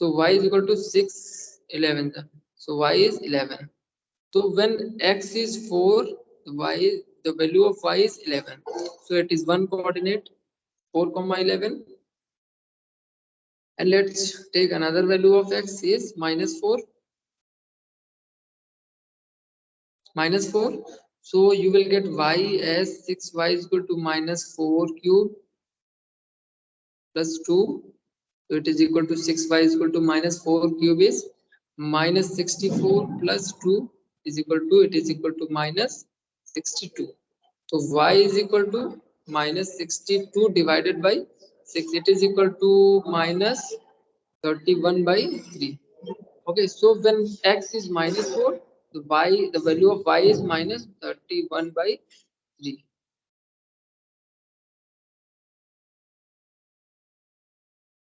so y is equal to 6 11, so y is 11. So when x is 4, the value of y is 11, so it is one coordinate 4 comma 11, and let's take another value of x is minus 4, so you will get y as 6y is equal to minus 4 cube plus 2, so it is equal to 6y is equal to minus 4 cube is minus 64 plus 2 is equal to, it is equal to minus 62, so y is equal to minus 62 divided by 6, it is equal to minus 31 by 3. Okay, so when x is minus 4, the value of y is minus 31 by 3.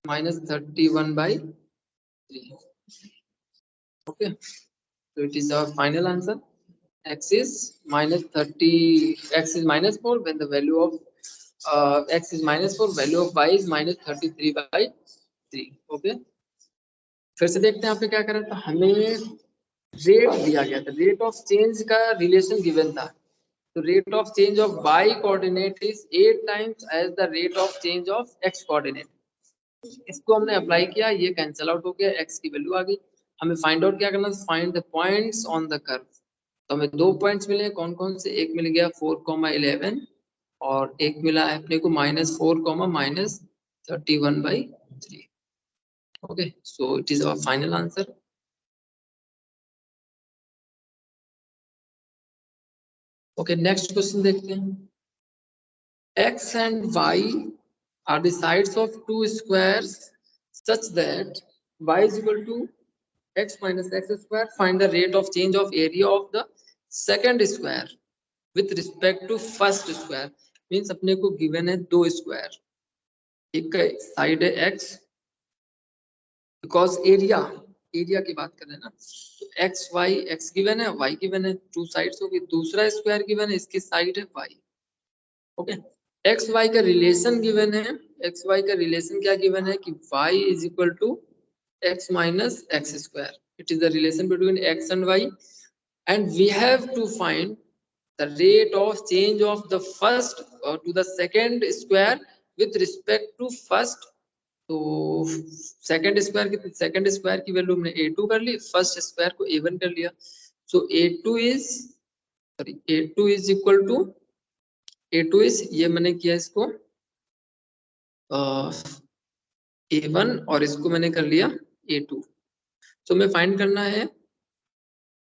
Minus 31 by 3. Okay, so it is our final answer. X is minus 30. X is minus 4 when the value of x is minus 4. Value of y is minus 33 by 3. Okay. फिर से देखते हैं यहाँ पे क्या करें, तो हमें रेट दिया गया था, रेट ऑफ चेंज का रिलेशन गिवन था, तो rate of change of y coordinate is 8 times as the rate of change of x coordinate. इसको हमने अप्लाई किया, ये कैंसिल आउट हो गया, x की वैल्यू आ गई। हमें फाइंड आउट क्या करना, find the points on the curve. तो हमें दो पॉइंट्स मिले, कौन कौन से, एक मिल गया 4,11 और एक मिला है अपने को -4, -31 by 3। Okay, so it is our final answer. Okay, next question देखते हैं. X and Y are the sides of two squares such that y is equal to x minus x square. Find the rate of change of area of the second square with respect to first square. Means अपने को given है दो square, एक का side है x, because area की बात कर रहे हैं ना, तो एक्स वाई, एक्स गिवन है, वाई गिवन है, टू साइड्स होगी, दूसरा स्क्वायर गिवन है, इसकी साइड है वाई. ओके, एक्स वाई का रिलेशन गिवन है, एक्स वाई का रिलेशन क्या गिवन है कि y is equal to x minus x square. It is the relation between x and y, and we have to find the rate of change of the first to the second square with respect to first. तो second square की value हमने a2 कर ली, first square को a1 कर लिया. So a2 is equal to a2 is, ये मैंने किया इसको a1 और इसको मैंने कर लिया a2. तो मैं फाइंड करना है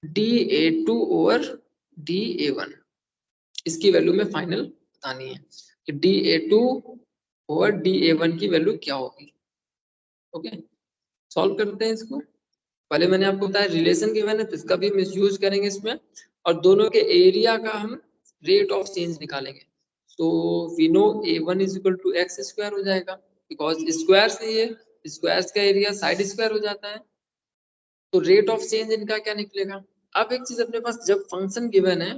dA2 ओवर dA1. इसकी वैल्यू में फाइनल बतानी है कि dA2 ओवर dA1 की वैल्यू क्या होगी. ओके, सॉल्व करते हैं इसको. पहले मैंने आपको बताया रिलेशन गिवन है तो इसका भी हम यूज करेंगे इसमें, और दोनों के एरिया का हम रेट ऑफ चेंज निकालेंगे. So we know a1 is equal to x square हो जाएगा, बिकॉज स्क्वायर से ये स्क्वायर्स का एरिया साइड स्क्वायर हो जाता है. तो रेट ऑफ चेंज इनका क्या निकलेगा. अब एक चीज अपने पास, जब फंक्शन गिवन है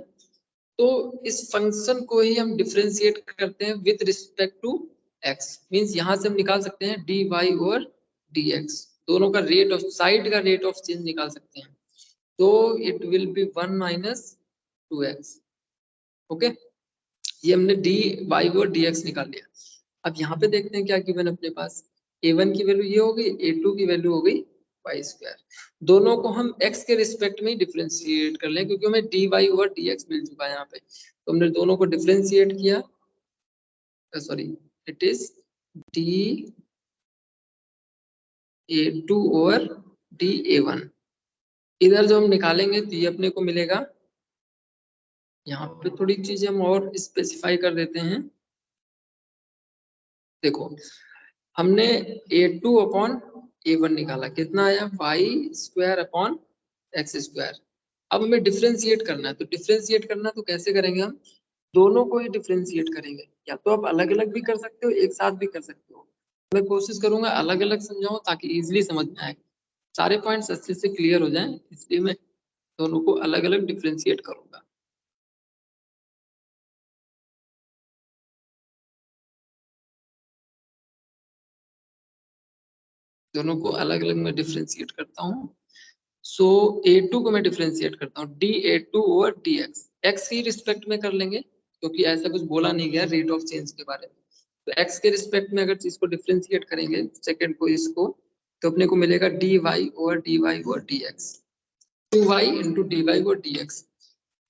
तो इस फंक्शन को ही हम डिफरेंशिएट करते हैं with respect to x. Means यहाँ से हम निकाल सकते हैं dy ओवर dx, दोनों का रेट ऑफ साइड का रेट ऑफ चेंज निकाल सकते हैं. तो it will be 1 minus 2x. Okay, ये हमने dy ओवर dx निकाल लिया. अब यहाँ पे देखते हैं क्या गिवन अपने पास. a1 की वैल्यू ये हो गई, a2 की वैल्यू हो गई वाई स्क्वायर. दोनों को हम x के रिस्पेक्ट में डिफरेंशिएट कर लें, क्योंकि हमें dy ओवर dx मिल चुका है यहाँ पे. तो हमने दोनों को डिफरेंशिएट किया, sorry it is dA2 over dA1. इधर जो हम निकालेंगे तो ये अपने को मिलेगा, यहाँ पे थोड़ी चीजें हम और स्पेसिफाई कर देते हैं. देखो, हमने a2 अपॉन a1 निकाला, कितना आया y square upon x square. अब हमें डिफरेंशिएट करना है, तो डिफरेंशिएट करना तो कैसे करेंगे हम, दोनों को ही डिफरेंशिएट करेंगे. या तो आप अलग अलग भी कर सकते हो, एक साथ भी कर सकते हो. मैं कोशिश करूंगा अलग अलग समझाऊं ताकि इजीली समझ में आए, सारे पॉइंट्स अच्छे से क्लियर हो जाएं, इसलिए मैं दोनों को अलग अलग डिफरेंशिएट करूंगा. दोनों को अलग अलग मैं डिफरेंशिएट करता हूँ. सो a2 को मैं डिफरेंशिएट करता हूँ dA2 ओवर dx. x की रिस्पेक्ट में कर लेंगे, क्योंकि ऐसा कुछ बोला नहीं गया रेट ऑफ चेंज के बारे में. तो x के रिस्पेक्ट में अगर इसको डिफरेंशिएट करेंगे, सेकंड को इसको, तो अपने को मिलेगा dy over dx, 2y into dy over dx.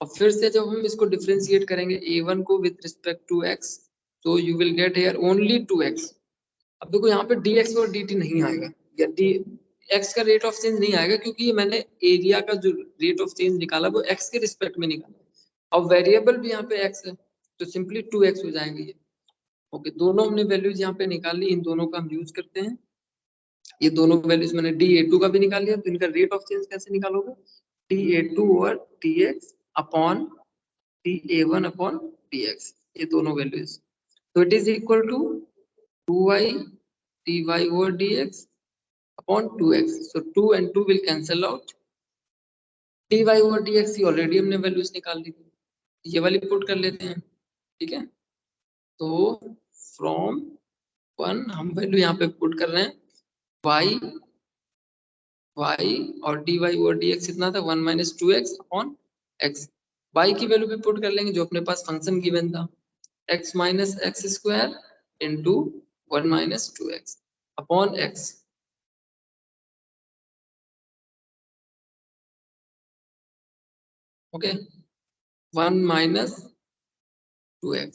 और फिर से जब हम इसको डिफरेंशिएट करेंगे a1 को विद रिस्पेक्ट टू x, तो you will get here only 2x. अब देखो यहाँ पे dx और dt नहीं आएगा, या x का रेट ऑफ चेंज नहीं आएगा, क्योंकि ये मैंने एरिया का जो रेट ऑफ चेंज निकाला वो x के रिस्पेक्ट में निकाला, और वेरिएबल भी यहाँ पे x है, तो सिंपली 2x हो जाएंगे ये. ओके, दोनों हमने वैल्यूज यहाँ पे निकाल ली, इन दोनों का हम यूज करते हैं. ये दोनों वैल्यूज मैंने dA2 का भी निकाल लिया, तो इनका रेट ऑफ चेंज कैसे निकालोगे, dA2 over dx upon dA1 upon dx, ये दोनों वैल्यूज. तो it is equal to 2y dy over dx upon 2x. So 2 and 2 will cancel out. dy over dx की ऑलरेडी हमने वैल्यूज निकाल ली थी, ये वाली पुट कर लेते हैं. ठीक है, तो फ्रॉम 1 हम वैल्यू यहाँ पे पुट कर रहे हैं y और dy over dx कितना था 1 minus 2x upon x. y की वैल्यू भी पुट कर लेंगे जो अपने पास फंक्शन गिवन था, x minus x square into 1 minus 2x upon x. Okay, 1 minus 2x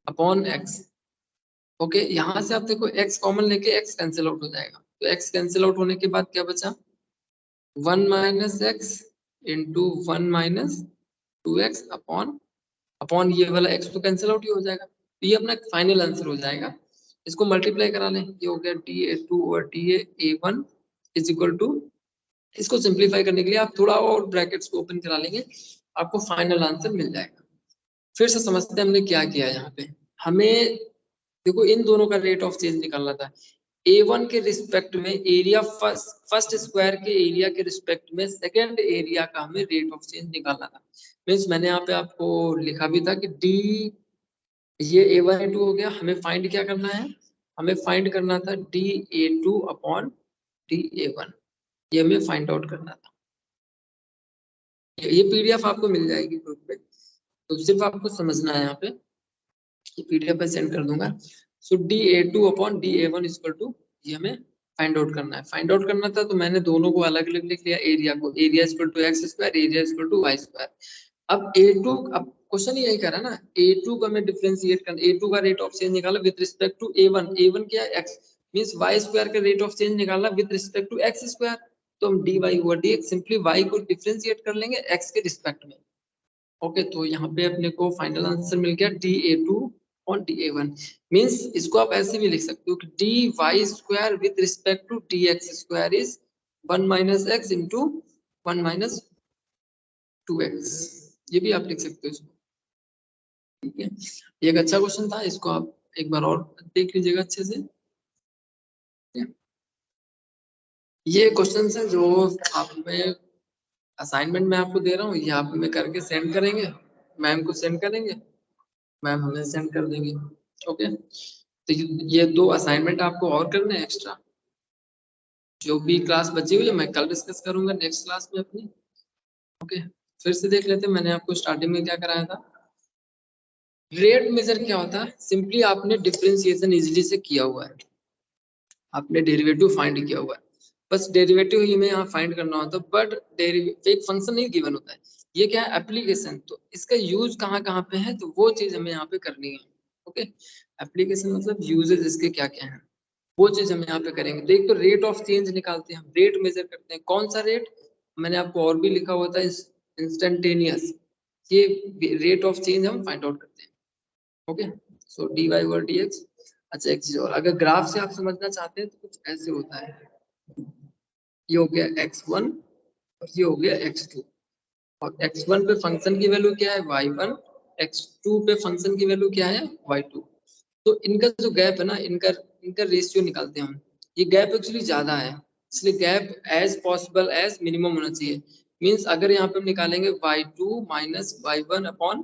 upon x. Okay, यहाँ से आप देखो x कॉमन लेके x कैंसिल आउट हो जाएगा, तो x कैंसिल आउट होने के बाद क्या बचा 1 minus x into 1 minus 2x upon ये वाला x तो कैंसिल आउट ही हो जाएगा, तो ये अपना फाइनल आंसर हो जाएगा। इसको मल्टीप्लाई करा लें, ये हो गया dA2 और dA1 इज इक्वल टू, इसको सिंप्लीफाई करने के लिए आप थोड़ा और ब्रैकेट्स को ओपन करा लेंगे, आपको फाइनल आंसर मिल जाएगा। फिर से समझते हैं हमने क्या किया यहाँ पे। हमें देखो इन दोनों का रेट ऑफ चेंज निकालना था। A1 के रिस्पेक्ट में एरिया फर्स्ट स्क्वायर के एरिया के रिस्पेक्ट में सेकंड एरिया का हमें रेट ऑफ चेंज निकालना था। मीन्स मैंने यहाँ पे आपको लिखा भी था कि D ये A1 A2 हो गया, हमें फाइंड क्या करना है, हमें फाइंड करना था dA2 अपॉन dA1, ये हमें फाइंड आउट करना था। ये पीडीएफ आपको मिल जाएगी ग्रुप पे, तो सिर्फ आपको समझना है, यहाँ पे ये पीडीएफ पे सेंड कर दूंगा। सो dA2 upon dA1 equal to, ये हमें फाइंड आउट करना है। फाइंड आउट करना था तो मैंने दोनों को अलग अलग लिख लिया, एरिया को area equal to x square, area equal to y square. अब A2, अब क्वेश्चन यही कह रहा है ना, A2 को हमें डिफरेंशिएट करना, A2 का रेट ऑफ चेंज निकाला with respect to A1, A1 क्या है x, मींस y स्क्वायर का रेट ऑफ चेंज निकालना with respect to x square, तो हम dy over dx simply y को डिफरेंशिएट कर लेंगे x के रिस्पेक्ट में। ओके, तो यहाँ पे अपने को फाइनल आंसर मिल गया dA2 और dA1, मींस इसको आप ऐसे भी लिख सकते हो कि dy square with respect to dx square is 1 minus x into 1 minus 2x, ये भी आप लिख सकते हो इसको। ठीक है, ये एक अच्छा क्वेश्चन था, इसको आप एक बार और देख लीजिएगा अच्छे से। ये क्वेश्चन है जो आप में असाइनमेंट में आपको दे रहा हूँ, ये आप में करके सेंड करेंगे, मैम को सेंड करेंगे, मैम हमें सेंड कर देंगे। ओके, तो ये 2 असाइनमेंट आपको और करने हैं एक्स्ट्रा, जो भी क्लास बची हुई है मैं कल डिस्कस करूंगा नेक्स्ट क्लास में अपनी। ओके, फिर से देख लेते हैं, मैंने आपको स्टार्टिंग में क्या कराया था। रेट मेजर क्या होता है, सिंपली आपने डिफरेंशिएशन इजीली से किया हुआ है, आपने डेरिवेटिव फाइंड किया हुआ है, बस डेरिवेटिव ही में यहाँ फाइंड करना होता है, बट एक फंक्शन नहीं गिवन होता है, ये क्या है एप्लीकेशन, तो इसका यूज कहाँ कहाँ पे है, तो वो चीज हमें यहाँ पे करनी है। ओके, एप्लीकेशन मतलब यूजेस इसके क्या क्या है, वो चीज हम यहाँ पे करेंगे। तो एक तो रेट ऑफ चेंज निकालते हैं हम, रेट मेजर करते हैं, कौन सा रेट, मैंने आपको और भी लिखा हुआ था इंस्टेंटेनियस, ये रेट ऑफ चेंज हम फाइंड आउट करते हैं। ओके, सो dy ओवर dx। अच्छा एक चीज और, अगर ग्राफ से आप समझना चाहते हैं तो कुछ ऐसे होता है, ये हो गया x1 और ये हो गया x2, और x1 पे फंक्शन की वैल्यू क्या है y1, x2 पे फंक्शन की वैल्यू क्या है y2, तो इनका जो गैप है ना, इनका इनका रेशियो निकालते हैं हम। ये गैप एक्चुअली ज्यादा है, इसलिए gap as possible as minimum होना चाहिए। मींस अगर यहाँ पे हम निकालेंगे y2 minus y1 upon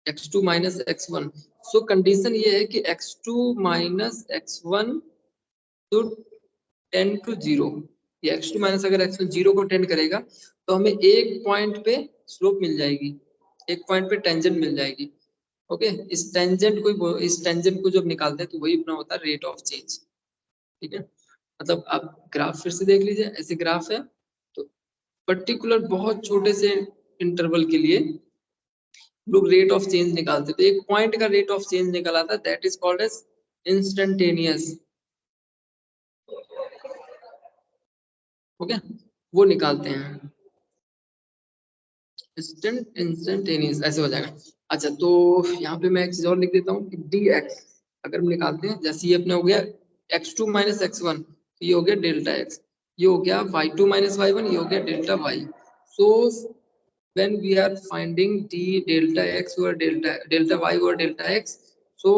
x2 minus x1, so condition ये है कि x2 माइनस x1 तो टेंड टू 0, ये x2 माइनस अगर x1 0 को टेंड करेगा तो हमें एक पॉइंट पे स्लोप मिल जाएगी, एक पॉइंट पे टेंजेंट मिल जाएगी। ओके, इस टेंजेंट को जब निकालते हैं तो वही अपना होता है रेट ऑफ चेंज। ठीक है, मतलब आप ग्राफ फिर से देख लीजिए, ऐसे ग्राफ है, तो पर्टिकुलर बहुत छोटे से इंटरवल के लिए लोग रेट ऑफ चेंज निकालते थे, एक पॉइंट का रेट ऑफ चेंज निकला था, that is called as instantaneous. Okay, वो निकालते हैं इंस्टेंटेनियस, ऐसे हो जाएगा। अच्छा, तो यहाँ पे मैं एक चीज और लिख देता हूँ कि dx अगर हम निकालते हैं, जैसे ये अपने हो गया x2 माइनस x1, तो ये हो गया डेल्टा x, ये हो गया y2 माइनस y1, ये हो गया delta y। So when we are finding d delta x or delta y or delta x, so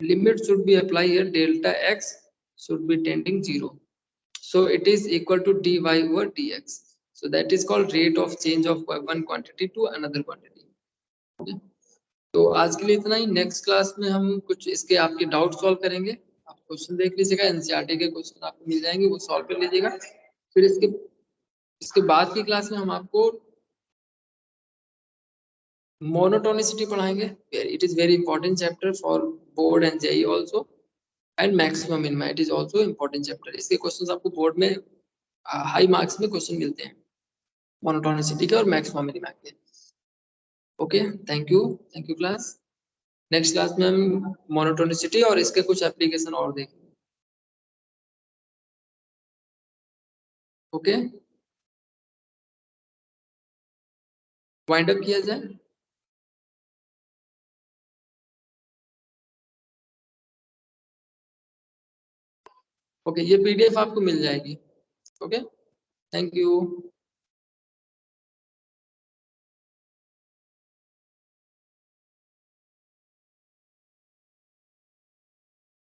limit should be applied here, delta x should be tending 0, so it is equal to dy over dx, so that is called rate of change of one quantity to another quantity. Okay? तो आज के लिए इतना ही, next class में हम कुछ इसके आपके डाउट सॉल्व करेंगे, आप क्वेश्चन देख लीजिएगा, एनसीईआरटी के क्वेश्चन आपको मिल जाएंगे, वो सॉल्व कर लीजिएगा। फिर इसके बाद की क्लास में हम आपको मोनोटोनिसिटी पढ़ाएंगे, it is very important chapter for board and JEE also, and maximum minima, it is also important chapter. इसके क्वेश्चंस आपको बोर्ड में हाई मार्क्स में क्वेश्चन मिलते हैं मोनोटोनिसिटी के और मैक्सिमम मिनिमा के। Okay, thank you class. Next class में हम मोनोटोनिसिटी और इसके कुछ एप्लीकेशन और देखेंगे। ओके, वाइंड अप किया जाए। ओके, ये पीडीएफ आपको मिल जाएगी। Okay, thank you.